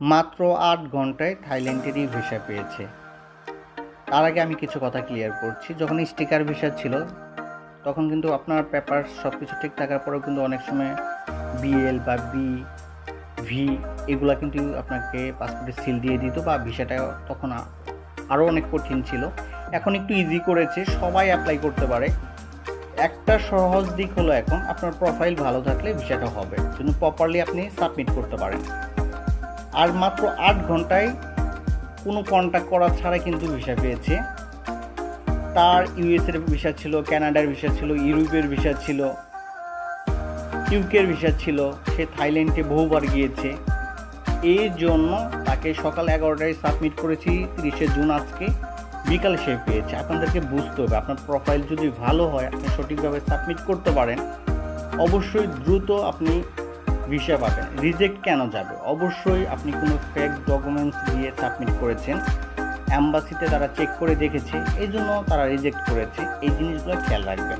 মাত্র ৮ ঘন্টায় থাইল্যান্ডেরই ভিসা পেয়েছে। তার আগে আমি কিছু কথা ক্লিয়ার করছি। যখন স্টিকার ভিসা ছিল তখন কিন্তু আপনার পেপার সব কিছু ঠিক থাকার পরেও কিন্তু অনেক সময় বিএল বা ভি এগুলা কিন্তু আপনাকে পাসপোর্টে সিল দিয়ে দিত বা ভিসাটা তখন আরও অনেক কঠিন ছিল। এখন একটু ইজি করেছে, সবাই অ্যাপ্লাই করতে পারে। একটা সহজ দিক হলো এখন আপনার প্রোফাইল ভালো থাকলে ভিসাটা হবে, কিন্তু প্রপারলি আপনি সাবমিট করতে পারেন। আর মাত্র ৮ ঘন্টায় কোনো কন্ট্যাক্ট করা ছাড়া কিন্তু ভিসা পেয়েছে। তার ইউএসের ভিসা ছিল, কানাডার ভিসা ছিল, ইউরোপের ভিসা ছিল, ইউকের ভিসা ছিল। সে থাইল্যান্ডে বহুবার গিয়েছে। এই জন্য তাকে সকাল 11টায় সাবমিট করেছি, 30শে জুন আজকে বিকালে সে পেয়েছে। আপনাদেরকে বুঝতে হবে, আপনার প্রোফাইল যদি ভালো হয়, আপনি সঠিকভাবে সাবমিট করতে পারেন, অবশ্যই দ্রুত আপনি ভিসা পাবেন। রিজেক্ট কেন যাবে? অবশ্যই আপনি কোনো ফেক ডকুমেন্টস দিয়ে সাবমিট করেছেন, অ্যাম্বাসিতে তারা চেক করে দেখেছে, এই জন্য তারা রিজেক্ট করেছে। এই জিনিসগুলো খেয়াল রাখবেন।